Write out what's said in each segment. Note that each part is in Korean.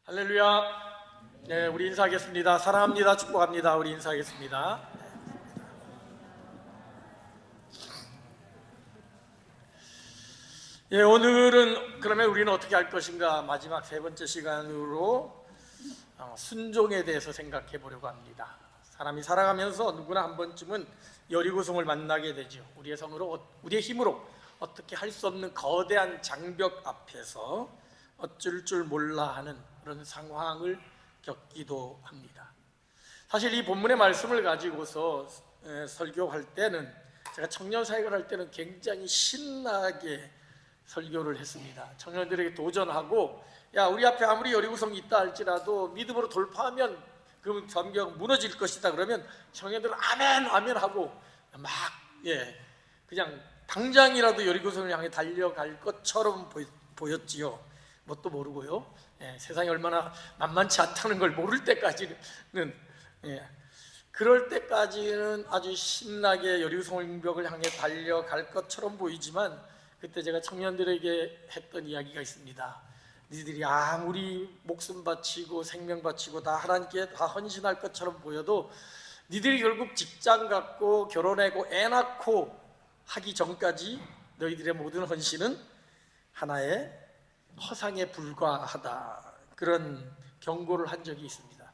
할렐루야. 네, 우리 인사하겠습니다. 사랑합니다. 축복합니다. 우리 인사하겠습니다. 예, 오늘은 그러면 우리는 어떻게 할 것인가? 마지막 세 번째 시간으로 순종에 대해서 생각해 보려고 합니다. 사람이 살아가면서 누구나 한 번쯤은 여리고성을 만나게 되죠. 우리의 성으로, 우리의 힘으로 어떻게 할 수 없는 거대한 장벽 앞에서 어쩔 줄 몰라 하는 그런 상황을 겪기도 합니다. 사실 이 본문의 말씀을 가지고서 설교할 때는, 제가 청년 사역을 할 때는 굉장히 신나게 설교를 했습니다. 청년들에게 도전하고, 야, 우리 앞에 아무리 여리고성이 있다 할지라도 믿음으로 돌파하면 그 장벽 무너질 것이다. 그러면 청년들은 아멘 아멘 하고 막 그냥 당장이라도 여리고성을 향해 달려갈 것처럼 보였지요. 뭣도 모르고요. 세상이 얼마나 만만치 않다는 걸 모를 때까지는, 그럴 때까지는 아주 신나게 여리고성벽을 향해 달려갈 것처럼 보이지만, 그때 제가 청년들에게 했던 이야기가 있습니다. 니들이 아무리 목숨 바치고 생명 바치고 다 하나님께 다 헌신할 것처럼 보여도 니들이 결국 직장 갖고 결혼하고 애 낳고 하기 전까지 너희들의 모든 헌신은 하나의 허상에 불과하다, 그런 경고를 한 적이 있습니다.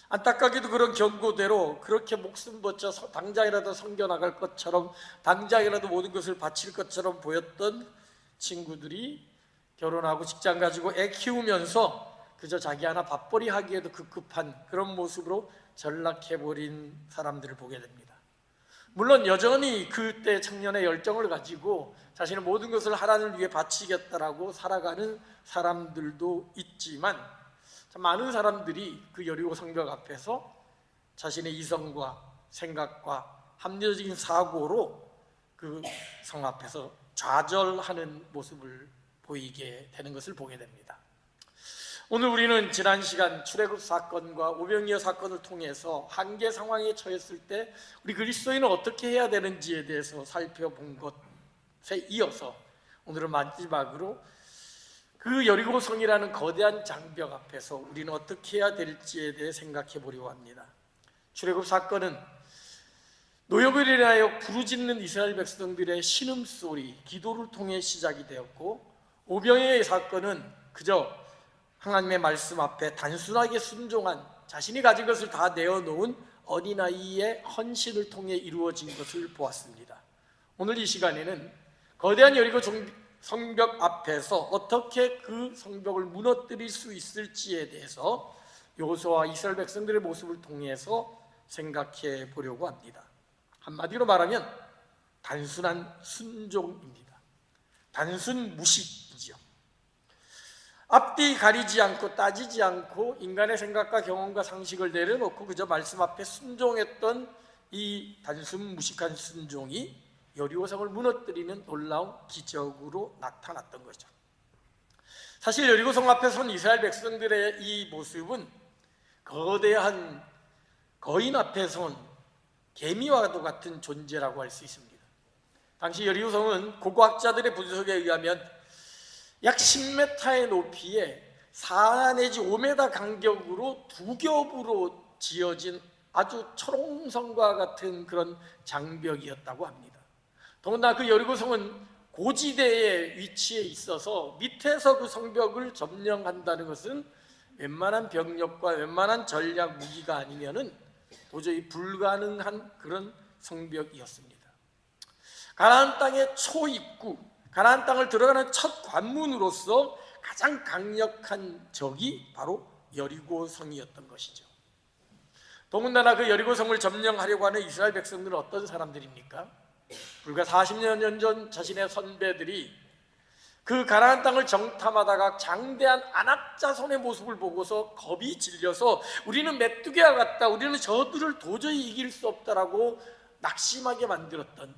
안타깝게도 그런 경고대로 그렇게 목숨 버텨 당장이라도 섬겨 나갈 것처럼, 당장이라도 모든 것을 바칠 것처럼 보였던 친구들이 결혼하고 직장 가지고 애 키우면서 그저 자기 하나 밥벌이 하기에도 급급한 그런 모습으로 전락해버린 사람들을 보게 됩니다. 물론 여전히 그때 청년의 열정을 가지고 자신의 모든 것을 하나님을 위해 바치겠다라고 살아가는 사람들도 있지만, 많은 사람들이 그 여리고 성벽 앞에서 자신의 이성과 생각과 합리적인 사고로 그 성 앞에서 좌절하는 모습을 보이게 되는 것을 보게 됩니다. 오늘 우리는 지난 시간 출애굽 사건과 오병이어 사건을 통해서 한계 상황에 처했을 때 우리 그리스도인은 어떻게 해야 되는지에 대해서 살펴본 것에 이어서 오늘은 마지막으로 그 여리고성이라는 거대한 장벽 앞에서 우리는 어떻게 해야 될지에 대해 생각해 보려고 합니다. 출애굽 사건은 노역을 인하여 부르짖는 이스라엘 백성들의 신음소리, 기도를 통해 시작이 되었고, 오병이어의 사건은 그저 하나님의 말씀 앞에 단순하게 순종한, 자신이 가진 것을 다 내어놓은 어린아이의 헌신을 통해 이루어진 것을 보았습니다. 오늘 이 시간에는 거대한 여리고 성벽 앞에서 어떻게 그 성벽을 무너뜨릴 수 있을지에 대해서 여호수아와 이스라엘 백성들의 모습을 통해서 생각해 보려고 합니다. 한마디로 말하면 단순한 순종입니다. 단순 무식이죠. 앞뒤 가리지 않고 따지지 않고 인간의 생각과 경험과 상식을 내려놓고 그저 말씀 앞에 순종했던 이 단순 무식한 순종이 여리고성을 무너뜨리는 놀라운 기적으로 나타났던 거죠. 사실 여리고성 앞에 선 이스라엘 백성들의 이 모습은 거대한 거인 앞에 선 개미와도 같은 존재라고 할 수 있습니다. 당시 여리고성은 고고학자들의 분석에 의하면 약 10m의 높이에 4 내지 5m 간격으로 두 겹으로 지어진 아주 초롱성과 같은 그런 장벽이었다고 합니다. 더군다나 그 여리고성은 고지대에 위치해 있어서 밑에서 그 성벽을 점령한다는 것은 웬만한 병력과 웬만한 전략 무기가 아니면은 도저히 불가능한 그런 성벽이었습니다. 가나안 땅의 초입구, 가나안 땅을 들어가는 첫 관문으로서 가장 강력한 적이 바로 여리고성이었던 것이죠. 더군다나 그 여리고성을 점령하려고 하는 이스라엘 백성들은 어떤 사람들입니까? 불과 40년 전 자신의 선배들이 그 가나안 땅을 정탐하다가 장대한 안악자손의 모습을 보고서 겁이 질려서 우리는 메뚜기와 같다, 우리는 저들을 도저히 이길 수 없다라고 낙심하게 만들었던,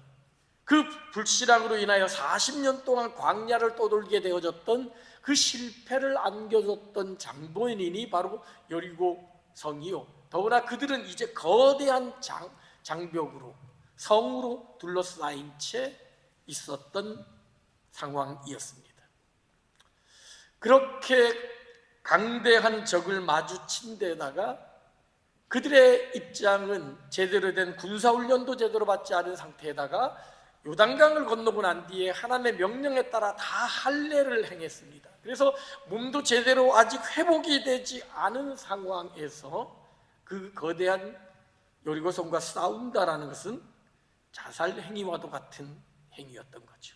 그 불신앙으로 인하여 40년 동안 광야를 떠돌게 되어졌던 그 실패를 안겨줬던 장본인이 바로 여리고성이요, 더구나 그들은 이제 거대한 장벽으로, 성으로 둘러싸인 채 있었던 상황이었습니다. 그렇게 강대한 적을 마주친 데다가 그들의 입장은 제대로 된 군사훈련도 제대로 받지 않은 상태에다가 요단강을 건너고 난 뒤에 하나님의 명령에 따라 다 할례를 행했습니다. 그래서 몸도 제대로 아직 회복이 되지 않은 상황에서 그 거대한 여리고성과 싸운다라는 것은 자살 행위와도 같은 행위였던 거죠.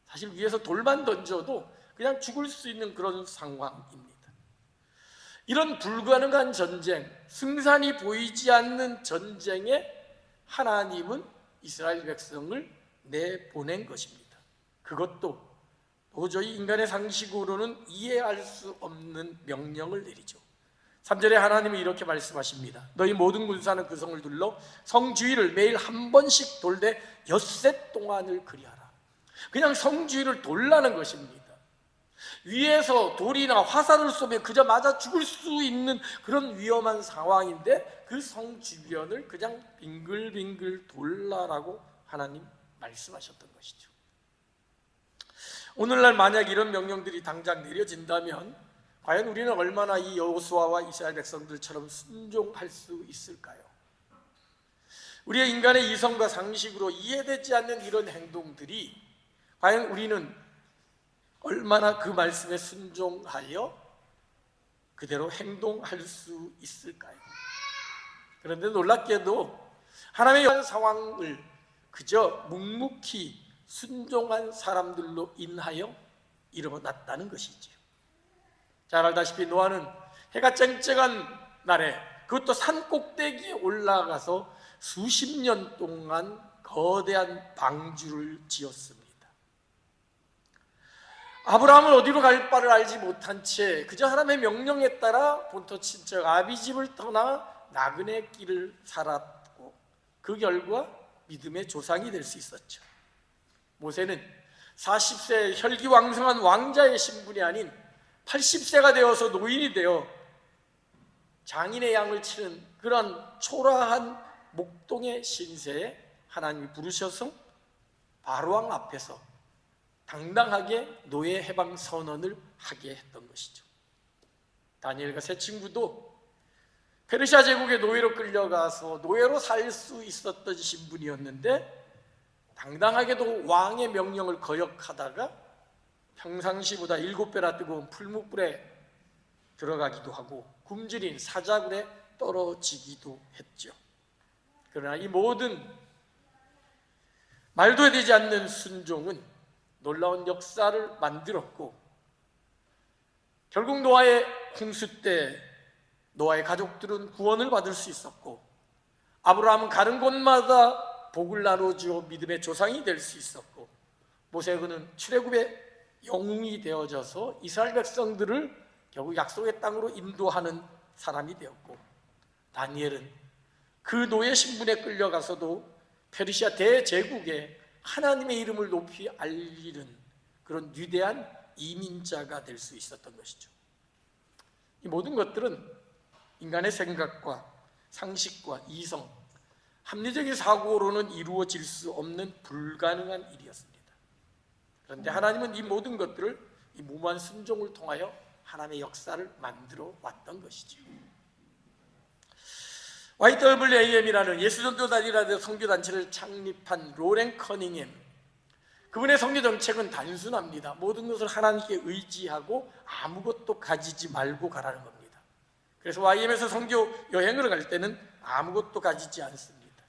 사실 위에서 돌만 던져도 그냥 죽을 수 있는 그런 상황입니다. 이런 불가능한 전쟁, 승산이 보이지 않는 전쟁에 하나님은 이스라엘 백성을 내보낸 것입니다. 그것도 도저히 인간의 상식으로는 이해할 수 없는 명령을 내리죠. 3절에 하나님은 이렇게 말씀하십니다. 너희 모든 군사는 그 성을 둘러 성 주위를 매일 한 번씩 돌되 엿새 동안을 그리하라. 그냥 성 주위를 돌라는 것입니다. 위에서 돌이나 화살을 쏘면 그저 맞아 죽을 수 있는 그런 위험한 상황인데 그 성 주변을 그냥 빙글빙글 돌라라고 하나님 말씀하셨던 것이죠. 오늘날 만약 이런 명령들이 당장 내려진다면 과연 우리는 얼마나 이 여호수아와 이스라엘 백성들처럼 순종할 수 있을까요? 우리의 인간의 이성과 상식으로 이해되지 않는 이런 행동들이 과연 우리는 얼마나 그 말씀에 순종하여 그대로 행동할 수 있을까요? 그런데 놀랍게도 하나님의 상황을 그저 묵묵히 순종한 사람들로 인하여 일어났다는 것이지요. 잘 알다시피 노아는 해가 쨍쨍한 날에 그것도 산 꼭대기에 올라가서 수십 년 동안 거대한 방주를 지었습니다. 아브라함은 어디로 갈 바를 알지 못한 채 그저 하나님의 명령에 따라 본토 친척 아비집을 떠나 나그네 길을 살았고 그 결과 믿음의 조상이 될 수 있었죠. 모세는 40세 혈기왕성한 왕자의 신분이 아닌 80세가 되어서 노인이 되어 장인의 양을 치는 그런 초라한 목동의 신세에 하나님이 부르셔서 바로왕 앞에서 당당하게 노예 해방 선언을 하게 했던 것이죠. 다니엘과 세 친구도 페르시아 제국의 노예로 끌려가서 노예로 살 수 있었던 신분이었는데 당당하게도 왕의 명령을 거역하다가 평상시보다 7배나 뜨거운 풀무불에 들어가기도 하고 굶주린 사자굴에 떨어지기도 했죠. 그러나 이 모든 말도 되지 않는 순종은 놀라운 역사를 만들었고 결국 노아의 홍수 때 노아의 가족들은 구원을 받을 수 있었고 아브라함은 가는 곳마다 복을 나눠주어 믿음의 조상이 될 수 있었고 모세는 출애굽의 영웅이 되어져서 이스라엘 백성들을 결국 약속의 땅으로 인도하는 사람이 되었고 다니엘은 그 노예 신분에 끌려가서도 페르시아 대제국에 하나님의 이름을 높이 알리는 그런 위대한 이민자가 될 수 있었던 것이죠. 이 모든 것들은 인간의 생각과 상식과 이성, 합리적인 사고로는 이루어질 수 없는 불가능한 일이었습니다. 그런데 하나님은 이 모든 것들을 이 무모한 순종을 통하여 하나님의 역사를 만들어 왔던 것이죠. YWAM이라는 예수전도단이라는 선교단체를 창립한 로렌 커닝햄, 그분의 선교 정책은 단순합니다. 모든 것을 하나님께 의지하고 아무것도 가지지 말고 가라는 겁니다. 그래서 YM에서 선교 여행을 갈 때는 아무것도 가지지 않습니다.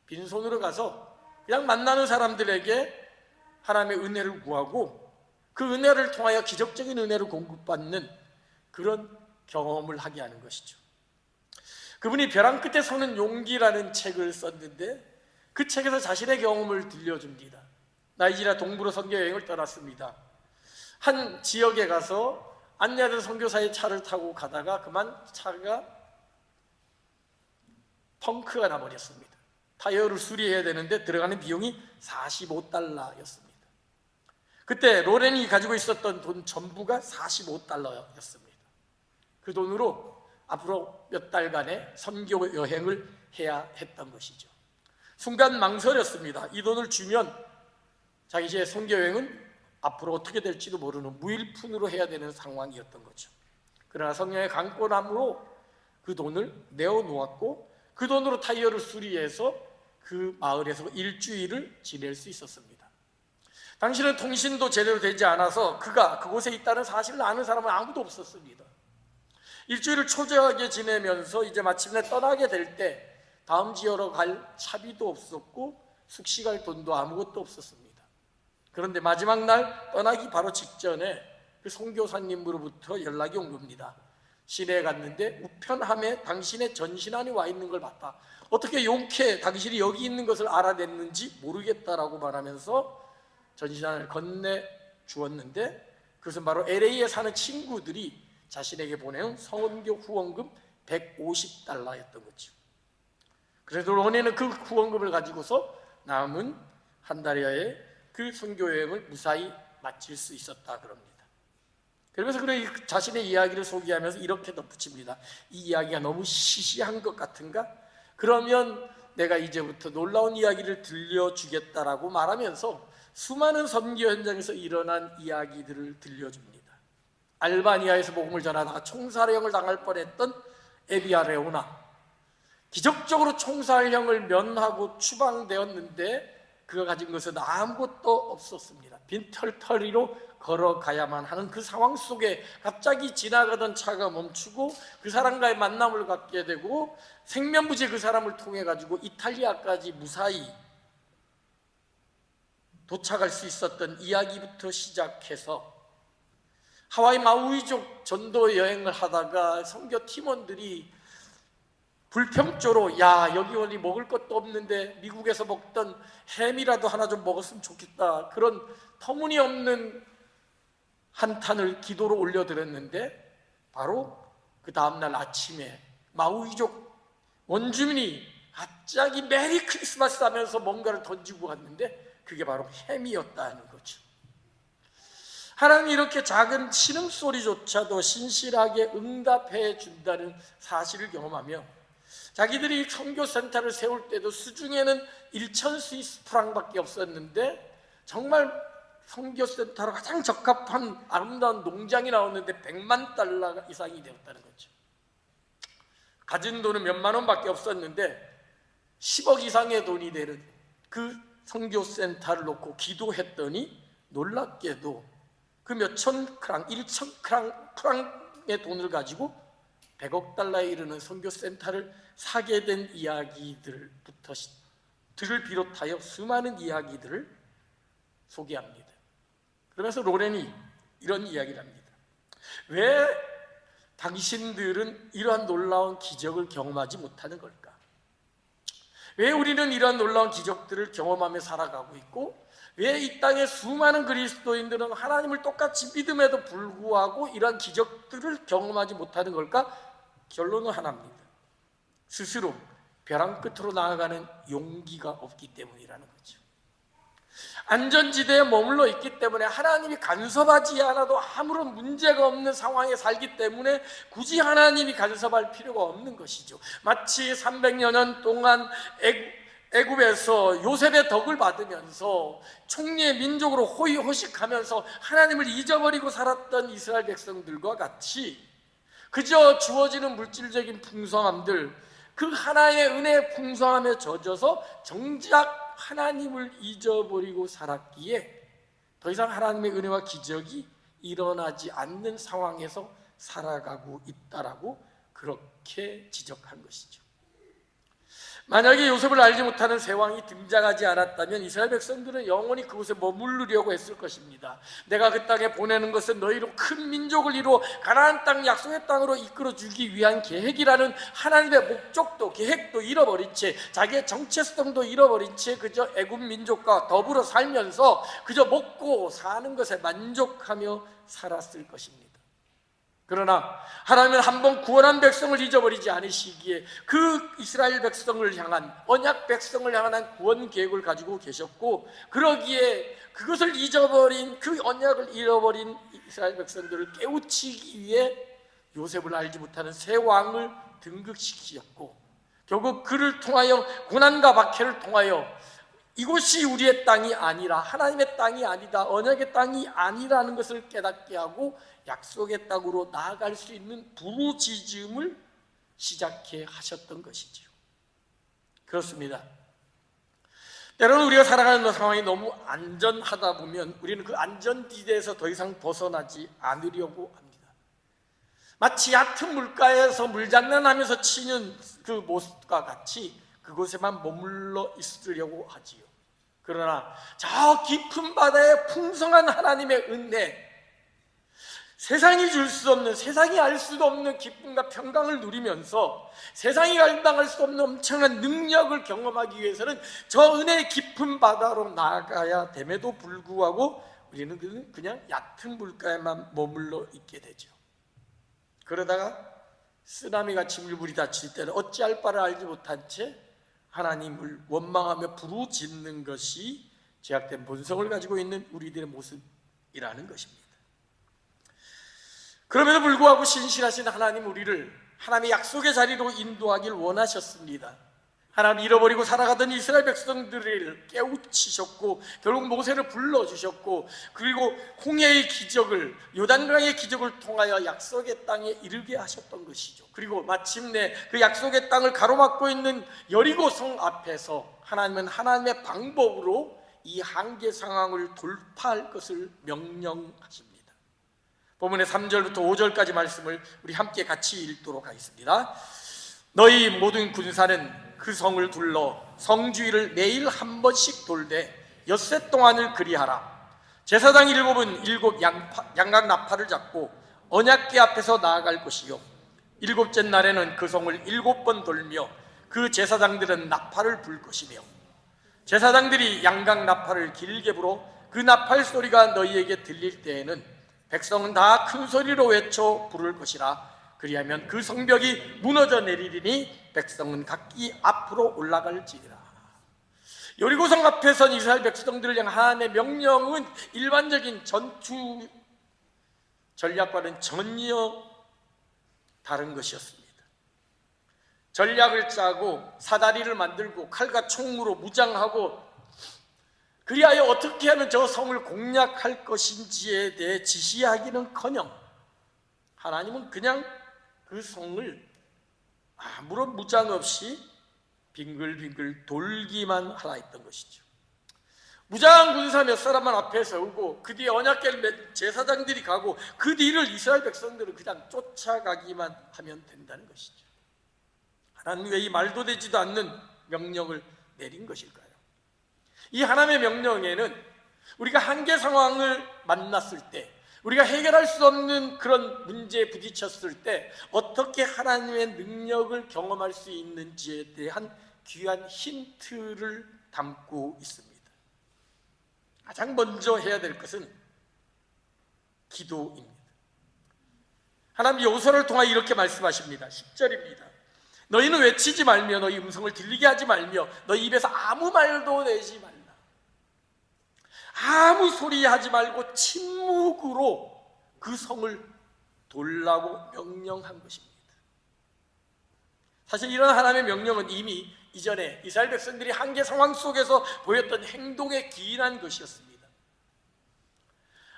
빈손으로 가서 그냥 만나는 사람들에게 하나님의 은혜를 구하고 그 은혜를 통하여 기적적인 은혜를 공급받는 그런 경험을 하게 하는 것이죠. 그분이 벼랑 끝에 서는 용기라는 책을 썼는데 그 책에서 자신의 경험을 들려줍니다. 나이지리아 동부로 선교 여행을 떠났습니다. 한 지역에 가서 안내하던 선교사의 차를 타고 가다가 그만 차가 펑크가 나버렸습니다. 타이어를 수리해야 되는데 들어가는 비용이 $45였습니다. 그때 로렌이 가지고 있었던 돈 전부가 $45였습니다. 그 돈으로 앞으로 몇 달간의 선교 여행을 해야 했던 것이죠. 순간 망설였습니다. 이 돈을 주면 자기의 선교 여행은 앞으로 어떻게 될지도 모르는 무일푼으로 해야 되는 상황이었던 거죠. 그러나 성령의 강권함으로 그 돈을 내어놓았고 그 돈으로 타이어를 수리해서 그 마을에서 일주일을 지낼 수 있었습니다. 당시는 통신도 제대로 되지 않아서 그가 그곳에 있다는 사실을 아는 사람은 아무도 없었습니다. 일주일을 초조하게 지내면서 이제 마침내 떠나게 될 때 다음 지역으로 갈 차비도 없었고 숙식할 돈도 아무것도 없었습니다. 그런데 마지막 날 떠나기 바로 직전에 그 선교사님으로부터 연락이 온 겁니다. 시내에 갔는데 우편함에 당신의 전신안이 와 있는 걸 봤다. 어떻게 용케 당신이 여기 있는 것을 알아냈는지 모르겠다라고 말하면서 전신안을 건네 주었는데 그것은 바로 LA에 사는 친구들이 자신에게 보내온 선교 후원금 150달러였던 거죠. 그래서 로네는 그 후원금을 가지고서 남은 한 달여의 그 선교 여행을 무사히 마칠 수 있었다 그럽니다. 그러면서 자신의 이야기를 소개하면서 이렇게 덧붙입니다. 이 이야기가 너무 시시한 것 같은가? 그러면 내가 이제부터 놀라운 이야기를 들려주겠다라고 말하면서 수많은 선교 현장에서 일어난 이야기들을 들려줍니다. 알바니아에서 복음을 전하다가 총살형을 당할 뻔했던 에비아 레오나, 기적적으로 총살형을 면하고 추방되었는데 그가 가진 것은 아무것도 없었습니다. 빈털터리로 걸어가야만 하는 그 상황 속에 갑자기 지나가던 차가 멈추고 그 사람과의 만남을 갖게 되고 생면부지 그 사람을 통해 가지고 이탈리아까지 무사히 도착할 수 있었던 이야기부터 시작해서 하와이 마우이족 전도 여행을 하다가 선교 팀원들이 불평조로 야 여기 어디 먹을 것도 없는데 미국에서 먹던 햄이라도 하나 좀 먹었으면 좋겠다, 그런 터무니없는 한탄을 기도로 올려드렸는데 바로 그 다음날 아침에 마우이족 원주민이 갑자기 메리 크리스마스 하면서 뭔가를 던지고 갔는데 그게 바로 햄이었다는 거죠. 하나님이 이렇게 작은 신음소리조차도 신실하게 응답해 준다는 사실을 경험하며 자기들이 선교센터를 세울 때도 수중에는 1,000 스위스 프랑밖에 없었는데 정말 선교센터로 가장 적합한 아름다운 농장이 나왔는데 100만 달러 이상이 되었다는 거죠. 가진 돈은 몇만 원밖에 없었는데 10억 이상의 돈이 되는 그 선교센터를 놓고 기도했더니 놀랍게도 그 몇천 크랑, 1,000 프랑의 돈을 가지고 100억 달러에 이르는 선교센터를 사게 된 이야기들부터 들을 비롯하여 수많은 이야기들을 소개합니다. 그러면서 로렌이 이런 이야기를 합니다. 왜 당신들은 이러한 놀라운 기적을 경험하지 못하는 걸까? 왜 우리는 이러한 놀라운 기적들을 경험하며 살아가고 있고 왜 이 땅의 수많은 그리스도인들은 하나님을 똑같이 믿음에도 불구하고 이러한 기적들을 경험하지 못하는 걸까? 결론은 하나입니다. 스스로 벼랑 끝으로 나아가는 용기가 없기 때문이라는 거죠. 안전지대에 머물러 있기 때문에 하나님이 간섭하지 않아도 아무런 문제가 없는 상황에 살기 때문에 굳이 하나님이 간섭할 필요가 없는 것이죠. 마치 300여 년 동안 애굽에서 요셉의 덕을 받으면서 총리의 민족으로 호의호식하면서 하나님을 잊어버리고 살았던 이스라엘 백성들과 같이 그저 주어지는 물질적인 풍성함들, 그 하나의 은혜의 풍성함에 젖어서 정작 하나님을 잊어버리고 살았기에 더 이상 하나님의 은혜와 기적이 일어나지 않는 상황에서 살아가고 있다라고 그렇게 지적한 것이죠. 만약에 요셉을 알지 못하는 새 왕이 등장하지 않았다면 이스라엘 백성들은 영원히 그곳에 머무르려고 했을 것입니다. 내가 그 땅에 보내는 것은 너희로 큰 민족을 이루어 가나안 땅 약속의 땅으로 이끌어주기 위한 계획이라는 하나님의 목적도 계획도 잃어버린 채 자기의 정체성도 잃어버린 채 그저 애굽 민족과 더불어 살면서 그저 먹고 사는 것에 만족하며 살았을 것입니다. 그러나 하나님은 한번 구원한 백성을 잊어버리지 않으시기에 그 이스라엘 백성을 향한 언약 백성을 향한 구원 계획을 가지고 계셨고 그러기에 그것을 잊어버린 그 언약을 잃어버린 이스라엘 백성들을 깨우치기 위해 요셉을 알지 못하는 새 왕을 등극시키셨고 결국 그를 통하여 고난과 박해를 통하여 이곳이 우리의 땅이 아니라, 하나님의 땅이 아니다, 언약의 땅이 아니라는 것을 깨닫게 하고 약속의 땅으로 나아갈 수 있는 부르짖음을 시작해 하셨던 것이지요. 그렇습니다. 때로는 우리가 살아가는 상황이 너무 안전하다 보면 우리는 그 안전지대에서 더 이상 벗어나지 않으려고 합니다. 마치 얕은 물가에서 물장난하면서 치는 그 모습과 같이 그곳에만 머물러 있으려고 하지요. 그러나 저 깊은 바다에 풍성한 하나님의 은혜, 세상이 줄 수 없는, 세상이 알 수도 없는 기쁨과 평강을 누리면서 세상이 감당할 수 없는 엄청난 능력을 경험하기 위해서는 저 은혜의 깊은 바다로 나아가야 됨에도 불구하고 우리는 그냥 얕은 물가에만 머물러 있게 되죠. 그러다가 쓰나미같이 물불이 닥칠 때는 어찌할 바를 알지 못한 채 하나님을 원망하며 부르짖는 것이 죄악된 본성을 가지고 있는 우리들의 모습이라는 것입니다. 그럼에도 불구하고 신실하신 하나님, 우리를 하나님의 약속의 자리로 인도하길 원하셨습니다. 하나님, 잃어버리고 살아가던 이스라엘 백성들을 깨우치셨고 결국 모세를 불러주셨고, 그리고 홍해의 기적을, 요단강의 기적을 통하여 약속의 땅에 이르게 하셨던 것이죠. 그리고 마침내 그 약속의 땅을 가로막고 있는 여리고성 앞에서 하나님은 하나님의 방법으로 이 한계 상황을 돌파할 것을 명령하십니다. 본문의 3절부터 5절까지 말씀을 우리 함께 같이 읽도록 하겠습니다. 너희 모든 군사는 그 성을 둘러 성주위를 매일 한 번씩 돌되 엿새 동안을 그리하라. 제사장 7은 7 양각 나팔을 잡고 언약궤 앞에서 나아갈 것이요, 7째 날에는 그 성을 7번 돌며 그 제사장들은 나팔을 불 것이며, 제사장들이 양각 나팔을 길게 불어 그 나팔 소리가 너희에게 들릴 때에는 백성은 다 큰 소리로 외쳐 부를 것이라. 그리하면 그 성벽이 무너져 내리리니 백성은 각기 앞으로 올라갈지니라. 여리고성 앞에 선 이스라엘 백성들을 향한 하나님의 명령은 일반적인 전투 전략과는 전혀 다른 것이었습니다. 전략을 짜고 사다리를 만들고 칼과 총으로 무장하고 그리하여 어떻게 하면 저 성을 공략할 것인지에 대해 지시하기는커녕 하나님은 그냥 그 성을 아무런 무장 없이 빙글빙글 돌기만 하라 했던 것이죠. 무장한 군사 몇 사람만 앞에 세우고 그 뒤에 언약궤를 맨 제사장들이 가고 그 뒤를 이스라엘 백성들은 그냥 쫓아가기만 하면 된다는 것이죠. 하나님 왜 이 말도 되지도 않는 명령을 내린 것일까요? 이 하나님의 명령에는 우리가 한계 상황을 만났을 때, 우리가 해결할 수 없는 그런 문제에 부딪혔을 때 어떻게 하나님의 능력을 경험할 수 있는지에 대한 귀한 힌트를 담고 있습니다. 가장 먼저 해야 될 것은 기도입니다. 하나님 여호수아를 통하여 이렇게 말씀하십니다. 10절입니다. 너희는 외치지 말며 너희 음성을 들리게 하지 말며 너희 입에서 아무 말도 내지 말라. 아무 소리 하지 말고 침묵으로 그 성을 돌라고 명령한 것입니다. 사실 이런 하나님의 명령은 이미 이전에 이스라엘 백성들이 한계 상황 속에서 보였던 행동에 기인한 것이었습니다.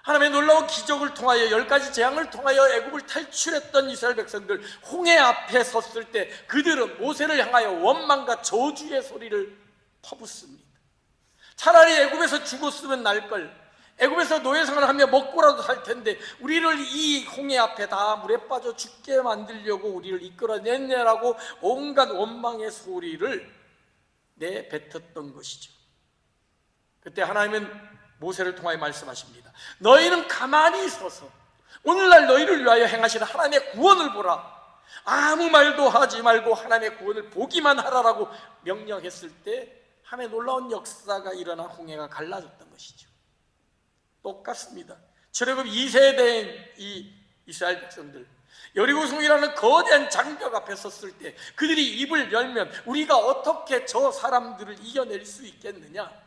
하나님의 놀라운 기적을 통하여 10가지 재앙을 통하여 애굽을 탈출했던 이스라엘 백성들, 홍해 앞에 섰을 때 그들은 모세를 향하여 원망과 저주의 소리를 퍼붓습니다. 차라리 애굽에서 죽었으면 날걸, 애굽에서 노예생활을 하며 먹고라도 살 텐데 우리를 이 홍해 앞에 다 물에 빠져 죽게 만들려고 우리를 이끌어냈냐라고 온갖 원망의 소리를 내뱉었던 것이죠. 그때 하나님은 모세를 통하여 말씀하십니다. 너희는 가만히 서서 오늘날 너희를 위하여 행하시는 하나님의 구원을 보라. 아무 말도 하지 말고 하나님의 구원을 보기만 하라라고 명령했을 때 하나님의 놀라운 역사가 일어나 홍해가 갈라졌던 것이죠. 똑같습니다. 출애굽 2세대인 이 이스라엘 백성들, 여리고성이라는 거대한 장벽 앞에 섰을 때 그들이 입을 열면 우리가 어떻게 저 사람들을 이겨낼 수 있겠느냐?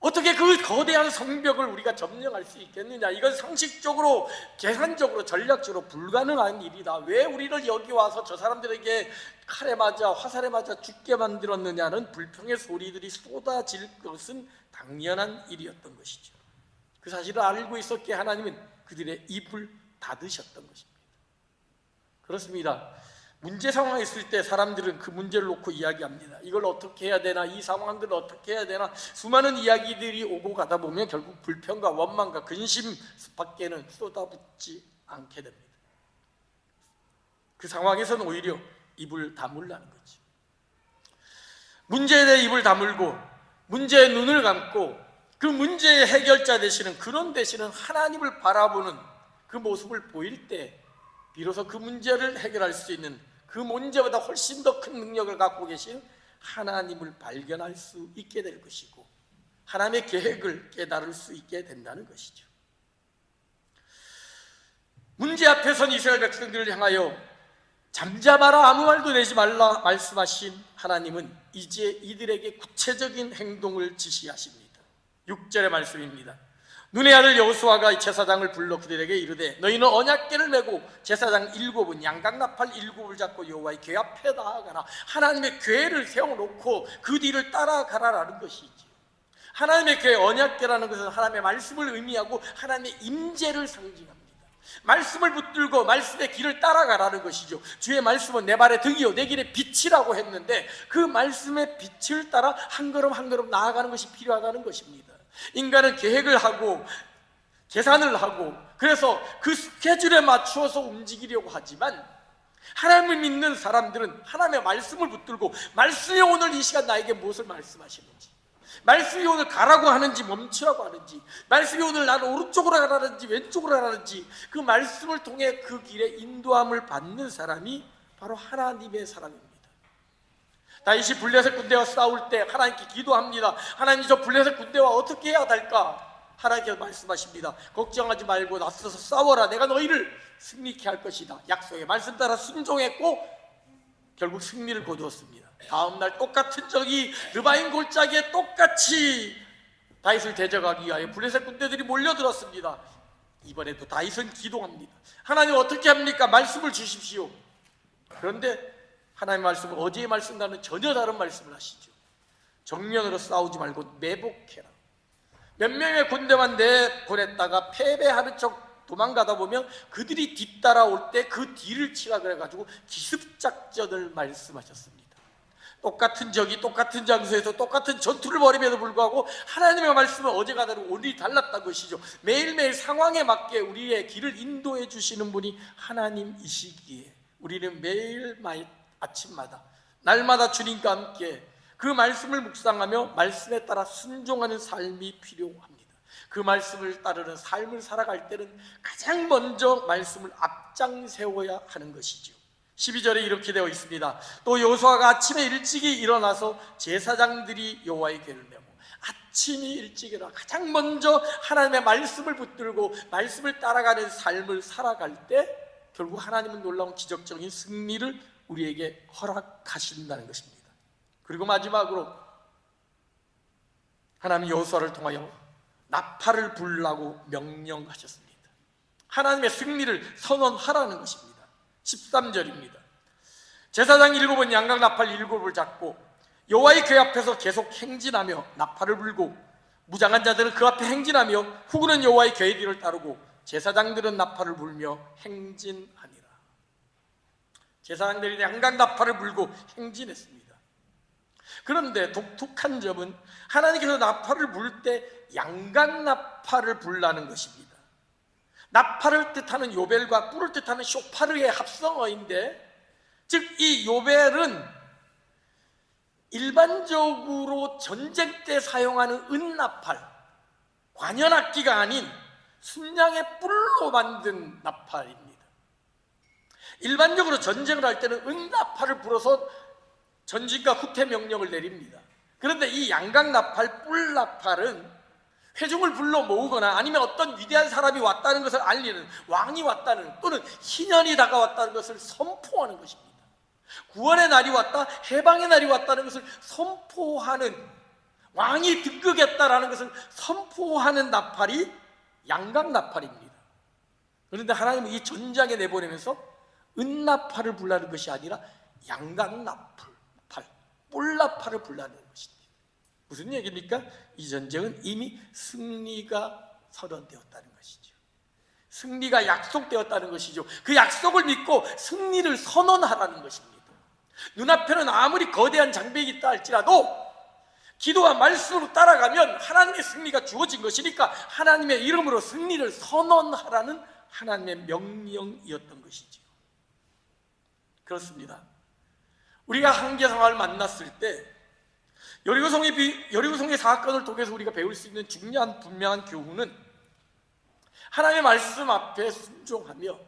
어떻게 그 거대한 성벽을 우리가 점령할 수 있겠느냐? 이건 상식적으로, 계산적으로, 전략적으로 불가능한 일이다. 왜 우리를 여기 와서 저 사람들에게 칼에 맞아 화살에 맞아 죽게 만들었느냐는 불평의 소리들이 쏟아질 것은 당연한 일이었던 것이죠. 그 사실을 알고 있었기에 하나님은 그들의 입을 닫으셨던 것입니다. 그렇습니다. 문제 상황에 있을 때 사람들은 그 문제를 놓고 이야기합니다. 이걸 어떻게 해야 되나, 이 상황들을 어떻게 해야 되나, 수많은 이야기들이 오고 가다 보면 결국 불평과 원망과 근심 밖에는 쏟아붓지 않게 됩니다. 그 상황에서는 오히려 입을 다물라는 거지. 문제에 대해 입을 다물고 문제에 눈을 감고 그 문제의 해결자 되시는, 그런 되시는 하나님을 바라보는 그 모습을 보일 때 비로소 그 문제를 해결할 수 있는, 그 문제보다 훨씬 더 큰 능력을 갖고 계신 하나님을 발견할 수 있게 될 것이고, 하나님의 계획을 깨달을 수 있게 된다는 것이죠. 문제 앞에 선 이스라엘 백성들을 향하여 잠잠하라, 아무 말도 내지 말라 말씀하신 하나님은 이제 이들에게 구체적인 행동을 지시하십니다. 6절의 말씀입니다. 눈의 아들 여호수아가 제사장을 불러 그들에게 이르되 너희는 언약궤를 메고 제사장 7은 양각나팔 7을 잡고 여호와의 궤 앞에 나아가라. 하나님의 궤를 세워놓고 그 뒤를 따라가라라는 것이지. 하나님의 궤, 언약궤라는 것은 하나님의 말씀을 의미하고 하나님의 임재를 상징합니다. 말씀을 붙들고 말씀의 길을 따라가라는 것이죠. 주의 말씀은 내 발의 등이요 내 길의 빛이라고 했는데, 그 말씀의 빛을 따라 한 걸음 한 걸음 나아가는 것이 필요하다는 것입니다. 인간은 계획을 하고 계산을 하고 그래서 그 스케줄에 맞추어서 움직이려고 하지만, 하나님을 믿는 사람들은 하나님의 말씀을 붙들고 말씀이 오늘 이 시간 나에게 무엇을 말씀하시는지, 말씀이 오늘 가라고 하는지 멈추라고 하는지, 말씀이 오늘 나를 오른쪽으로 가라는지 왼쪽으로 가라는지, 그 말씀을 통해 그 길에 인도함을 받는 사람이 바로 하나님의 사람입니다. 다윗이 블레셋 군대와 싸울 때 하나님께 기도합니다. 하나님, 저 블레셋 군대와 어떻게 해야 될까? 하나님께서 말씀하십니다. 걱정하지 말고 나서서 싸워라. 내가 너희를 승리케 할 것이다. 약속의 말씀 따라 순종했고 결국 승리를 거두었습니다. 다음날 똑같은 적이 르바임 골짜기에 똑같이 다윗을 대적하기 위하여 블레셋 군대들이 몰려들었습니다. 이번에도 다윗은 기도합니다. 하나님 어떻게 합니까? 말씀을 주십시오. 그런데 하나님의 말씀은 어제의 말씀과는 전혀 다른 말씀을 하시죠. 정면으로 싸우지 말고 매복해라. 몇 명의 군대만 내보냈다가 패배하는 척 도망가다 보면 그들이 뒤따라올 때 그 뒤를 치라 그래가지고 기습작전을 말씀하셨습니다. 똑같은 적이 똑같은 장소에서 똑같은 전투를 벌임에도 불구하고 하나님의 말씀은 어제가 다르고 오늘이 달랐다는 것이죠. 매일매일 상황에 맞게 우리의 길을 인도해 주시는 분이 하나님이시기에 우리는 매일 아침마다 날마다 주님과 함께 그 말씀을 묵상하며 말씀에 따라 순종하는 삶이 필요합니다. 그 말씀을 따르는 삶을 살아갈 때는 가장 먼저 말씀을 앞장 세워야 하는 것이죠. 12절에 이렇게 되어 있습니다. 또 여호수아가 아침에 일찍이 일어나서 제사장들이 여호와의 궤를 메고, 아침이 일찍이라 가장 먼저 하나님의 말씀을 붙들고 말씀을 따라가는 삶을 살아갈 때 결국 하나님은 놀라운 기적적인 승리를 우리에게 허락하신다는 것입니다. 그리고 마지막으로 하나님 여호수아를 통하여 나팔을 불라고 명령하셨습니다. 하나님의 승리를 선언하라는 것입니다. 13절입니다. 제사장 7은 양각 나팔 7을 잡고 여호와의 궤 앞에서 계속 행진하며 나팔을 불고, 무장한 자들은 그 앞에 행진하며 후군은 여호와의 궤 뒤를 따르고 제사장들은 나팔을 불며 행진하니라. 제사장들이 양각 나팔을 불고 행진했습니다. 그런데 독특한 점은 하나님께서 나팔을 불 때 양각 나팔을 불라는 것입니다. 나팔을 뜻하는 요벨과 뿔을 뜻하는 쇼파르의 합성어인데, 즉 이 요벨은 일반적으로 전쟁 때 사용하는 은나팔, 관현악기가 아닌 순양의 뿔로 만든 나팔입니다. 일반적으로 전쟁을 할 때는 은나팔을 불어서 전진과 후퇴 명령을 내립니다. 그런데 이 양각나팔, 뿔나팔은 회중을 불러 모으거나 아니면 어떤 위대한 사람이 왔다는 것을 알리는, 왕이 왔다는, 또는 희년이 다가왔다는 것을 선포하는 것입니다. 구원의 날이 왔다, 해방의 날이 왔다는 것을 선포하는 왕이 등극했다라는 것을 선포하는 나팔이 양각 나팔입니다. 그런데 하나님은 이 전장에 내보내면서 은나팔을 불라는 것이 아니라 양각 나팔, 뿔나팔을 불라는 것입니다. 무슨 얘기입니까? 이 전쟁은 이미 승리가 선언되었다는 것이죠. 승리가 약속되었다는 것이죠. 그 약속을 믿고 승리를 선언하라는 것입니다. 눈앞에는 아무리 거대한 장벽이 있다 할지라도 기도와 말씀으로 따라가면 하나님의 승리가 주어진 것이니까 하나님의 이름으로 승리를 선언하라는 하나님의 명령이었던 것이죠. 그렇습니다. 우리가 한계 상황을 만났을 때 여리고성의 사건을 통해서 우리가 배울 수 있는 중요한 분명한 교훈은 하나님의 말씀 앞에 순종하며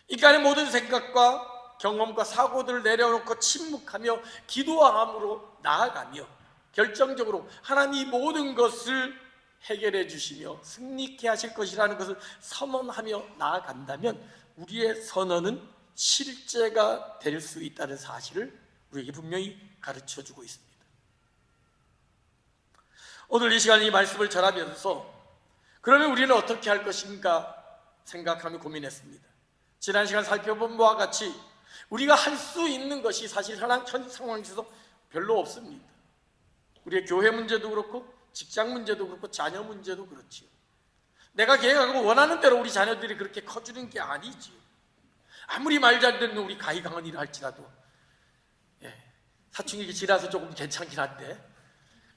인간의 모든 생각과 경험과 사고들을 내려놓고 침묵하며 기도함으로 나아가며 결정적으로 하나님이 모든 것을 해결해 주시며 승리케 하실 것이라는 것을 선언하며 나아간다면 우리의 선언은 실제가 될 수 있다는 사실을 우리에게 분명히 가르쳐주고 있습니다. 오늘 이 시간 이 말씀을 전하면서 그러면 우리는 어떻게 할 것인가 생각하며 고민했습니다. 지난 시간 살펴본 바와 같이 우리가 할 수 있는 것이 사실 현 상황에서 별로 없습니다. 우리의 교회 문제도 그렇고 직장 문제도 그렇고 자녀 문제도 그렇지요. 내가 계획하고 원하는 대로 우리 자녀들이 그렇게 커주는 게 아니지요. 아무리 말 잘 듣는 우리 가히 강한 일을 할지라도 사춘기 지나서 조금 괜찮긴 한데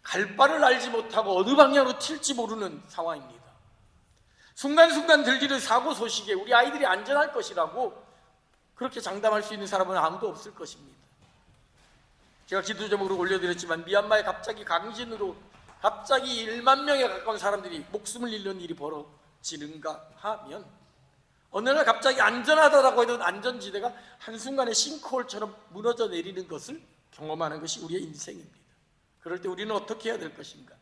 갈 바를 알지 못하고 어느 방향으로 튈지 모르는 상황입니다. 순간순간 들리는 사고 소식에 우리 아이들이 안전할 것이라고 그렇게 장담할 수 있는 사람은 아무도 없을 것입니다. 제가 기도 제목으로 올려드렸지만 미얀마에 갑자기 강진으로 갑자기 1만 명에 가까운 사람들이 목숨을 잃는 일이 벌어지는가 하면 어느 날 갑자기 안전하다라고 했던 안전지대가 한순간에 싱크홀처럼 무너져 내리는 것을 경험하는 것이 우리의 인생입니다. 그럴 때 우리는 어떻게 해야 될 것인가?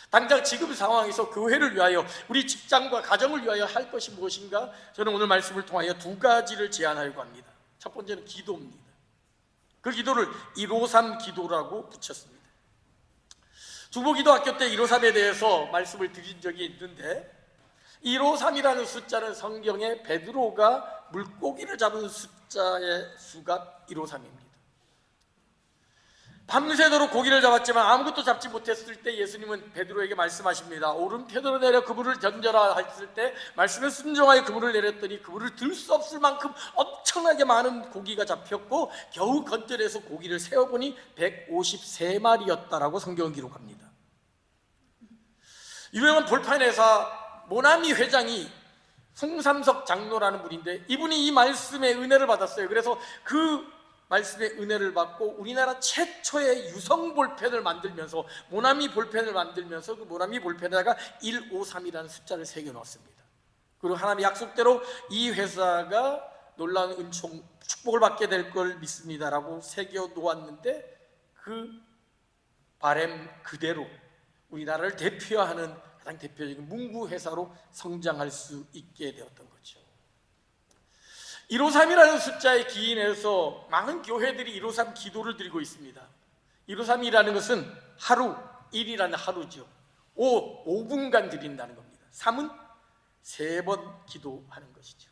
당장 지금 상황에서 교회를 위하여 우리 직장과 가정을 위하여 할 것이 무엇인가? 저는 오늘 말씀을 통하여 두 가지를 제안하려고 합니다. 첫 번째는 기도입니다. 그 기도를 153 기도라고 붙였습니다. 중보기도학교 때 153에 대해서 말씀을 드린 적이 있는데 153이라는 숫자는 성경에 베드로가 물고기를 잡은 숫자의 수가 153입니다. 밤새도록 고기를 잡았지만 아무것도 잡지 못했을 때 예수님은 베드로에게 말씀하십니다. 오른편으로 내려 그물을 던져라 했을 때 말씀에 순종하여 그물을 내렸더니 그물을 들 수 없을 만큼 엄청나게 많은 고기가 잡혔고 겨우 건져내서 고기를 세어보니 153마리였다라고 성경은 기록합니다. 유명한 볼판 회사 모나미 회장이 송삼석 장로라는 분인데 이분이 이 말씀의 은혜를 받았어요. 그래서 그 말씀의 은혜를 받고 우리나라 최초의 유성 볼펜을 만들면서 모나미 볼펜을 만들면서 그 모나미 볼펜에다가 153이라는 숫자를 새겨 넣었습니다. 그리고 하나님의 약속대로 이 회사가 놀라운 은총 축복을 받게 될 걸 믿습니다라고 새겨 놓았는데 그 바램 그대로 우리나라를 대표하는 가장 대표적인 문구 회사로 성장할 수 있게 되었던 거죠. 153이라는 숫자에 기인해서 많은 교회들이 153 기도를 드리고 있습니다. 153이라는 것은 하루, 1이라는 하루죠. 5분간 드린다는 겁니다. 3은 3번 기도하는 것이죠.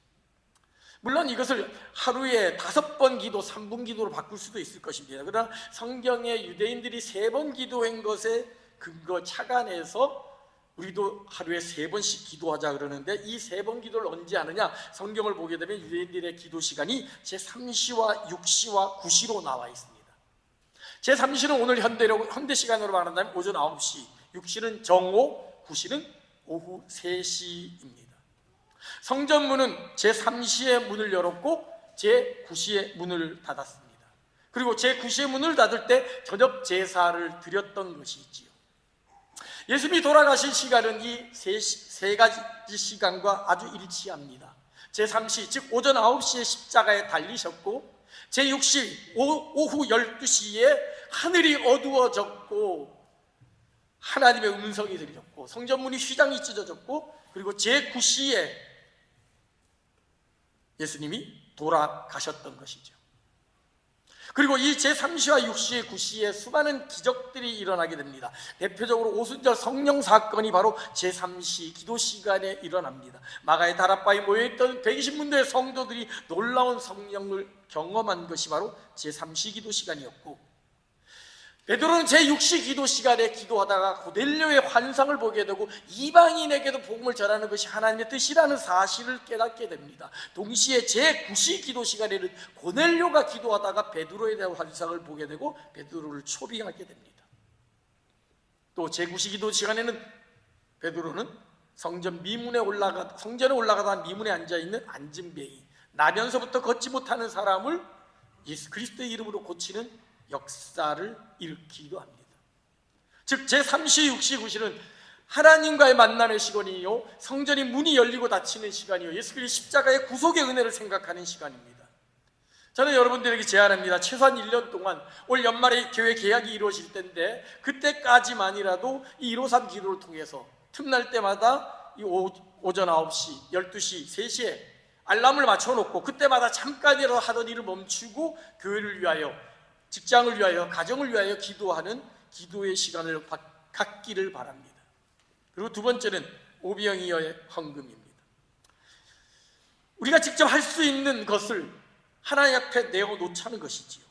물론 이것을 하루에 5번 기도, 3분 기도로 바꿀 수도 있을 것입니다. 그러나 성경에 유대인들이 3번 기도한 것에 근거 착안해서 우리도 하루에 3번씩 기도하자 그러는데 이 3번 기도를 언제 하느냐? 성경을 보게 되면 유대인들의 기도 시간이 제3시와 6시와 9시로 나와 있습니다. 제3시는 오늘 현대 시간으로 말한다면 오전 9시, 6시는 정오, 9시는 오후 3시입니다. 성전문은 제3시에 문을 열었고 제9시에 문을 닫았습니다. 그리고 제9시에 문을 닫을 때 저녁 제사를 드렸던 것이지요. 예수님이 돌아가신 시간은 이 세 가지 시간과 아주 일치합니다. 제3시, 즉 오전 9시에 십자가에 달리셨고 제6시, 오후 12시에 하늘이 어두워졌고 하나님의 음성이 들렸고 성전문이 휘장이 찢어졌고 그리고 제9시에 예수님이 돌아가셨던 것이죠. 그리고 이 제3시와 6시, 9시에 수많은 기적들이 일어나게 됩니다. 대표적으로 오순절 성령 사건이 바로 제3시 기도 시간에 일어납니다. 마가의 다락방에 모여있던 120문도의 성도들이 놀라운 성령을 경험한 것이 바로 제3시 기도 시간이었고, 베드로는 제6시 기도 시간에 기도하다가 고넬료의 환상을 보게 되고 이방인에게도 복음을 전하는 것이 하나님의 뜻이라는 사실을 깨닫게 됩니다. 동시에 제9시 기도 시간에는 고넬료가 기도하다가 베드로에 대한 환상을 보게 되고 베드로를 초빙하게 됩니다. 또 제9시 기도 시간에는 베드로는 성전에 올라가다 미문에 앉아있는 안진뱅이, 나면서부터 걷지 못하는 사람을 예수 그리스도의 이름으로 고치는 역사를 일으키기도 합니다. 즉 제3시, 6시, 9시는 하나님과의 만남의 시간이요, 성전이 문이 열리고 닫히는 시간이요, 예수 그리스도 십자가의 구속의 은혜를 생각하는 시간입니다. 저는 여러분들에게 제안합니다. 최소한 1년 동안 올 연말에 교회 개학이 이루어질 때인데 그때까지만이라도 이 153 기도를 통해서 틈날 때마다 이 오전 9시, 12시, 3시에 알람을 맞춰놓고 그때마다 잠깐이라도 하던 일을 멈추고 교회를 위하여, 직장을 위하여, 가정을 위하여 기도하는 기도의 시간을 갖기를 바랍니다. 그리고 두 번째는 오병이어의 헌금입니다. 우리가 직접 할 수 있는 것을 하나님 앞에 내어놓자는 것이지요.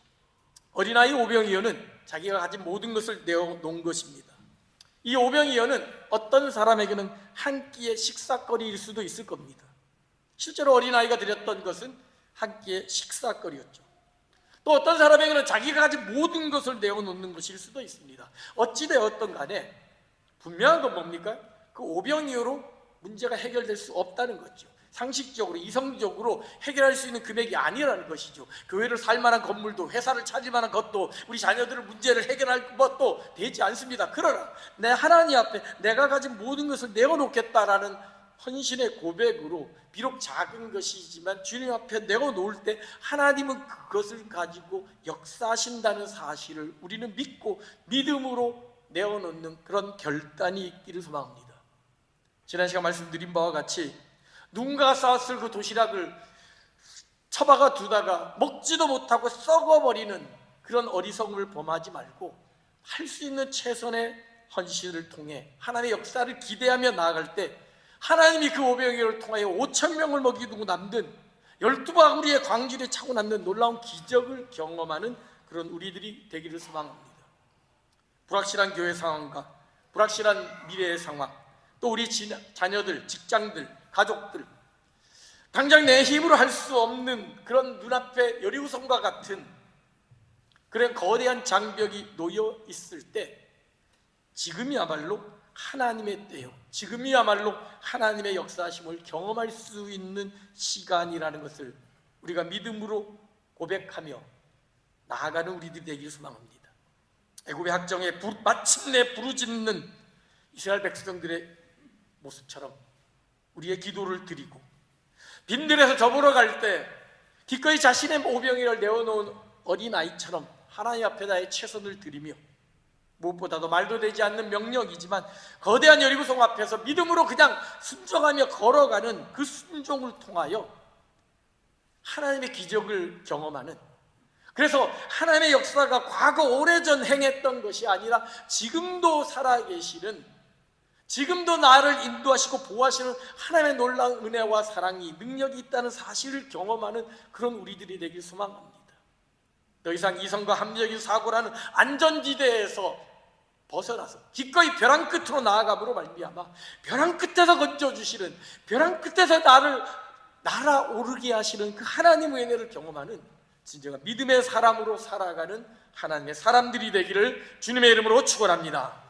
어린아이 오병이어는 자기가 가진 모든 것을 내어놓은 것입니다. 이 오병이어는 어떤 사람에게는 한 끼의 식사거리일 수도 있을 겁니다. 실제로 어린아이가 드렸던 것은 한 끼의 식사거리였죠. 또 어떤 사람에게는 자기가 가진 모든 것을 내어놓는 것일 수도 있습니다. 어찌되었든 간에 분명한 건 뭡니까? 그 오병이어로 문제가 해결될 수 없다는 거죠. 상식적으로, 이성적으로 해결할 수 있는 금액이 아니라는 것이죠. 교회를 살만한 건물도, 회사를 차릴 만한 것도, 우리 자녀들의 문제를 해결할 것도 되지 않습니다. 그러나 내 하나님 앞에 내가 가진 모든 것을 내어놓겠다라는 헌신의 고백으로, 비록 작은 것이지만 주님 앞에 내어놓을 때 하나님은 그것을 가지고 역사하신다는 사실을 우리는 믿고 믿음으로 내어놓는 그런 결단이 있기를 소망합니다. 지난 시간 말씀드린 바와 같이 누군가가 쌓았을 그 도시락을 처박아 두다가 먹지도 못하고 썩어버리는 그런 어리석음을 범하지 말고 할 수 있는 최선의 헌신을 통해 하나님의 역사를 기대하며 나아갈 때 하나님이 그 오병이어를 통하여 5,000명을 먹이고 남든 12바구리의 광질에 차고 남는 놀라운 기적을 경험하는 그런 우리들이 되기를 소망합니다. 불확실한 교회 상황과 불확실한 미래의 상황, 또 우리 자녀들, 직장들, 가족들, 당장 내 힘으로 할 수 없는 그런 눈앞에 여리고성과 같은 그런 거대한 장벽이 놓여 있을 때 지금이야말로 하나님의 때요, 지금이야말로 하나님의 역사하심을 경험할 수 있는 시간이라는 것을 우리가 믿음으로 고백하며 나아가는 우리들이 되기를 소망합니다. 애굽의 학정에 마침내 부르짖는 이스라엘 백성들의 모습처럼 우리의 기도를 드리고 빈들에서 접으러 갈 때 기꺼이 자신의 오병이어를 내어놓은 어린아이처럼 하나님 앞에 나의 최선을 드리며, 무엇보다도 말도 되지 않는 명령이지만 거대한 여리고성 앞에서 믿음으로 그냥 순종하며 걸어가는 그 순종을 통하여 하나님의 기적을 경험하는, 그래서 하나님의 역사가 과거 오래전 행했던 것이 아니라 지금도 살아계시는, 지금도 나를 인도하시고 보호하시는 하나님의 놀라운 은혜와 사랑이, 능력이 있다는 사실을 경험하는 그런 우리들이 되길 소망합니다. 더 이상 이성과 합리적인 사고라는 안전지대에서 벗어나서 기꺼이 벼랑 끝으로 나아감으로 말미암아 벼랑 끝에서 건져주시는, 벼랑 끝에서 나를 날아오르게 하시는 그 하나님의 은혜를 경험하는 진정한 믿음의 사람으로 살아가는 하나님의 사람들이 되기를 주님의 이름으로 축원합니다.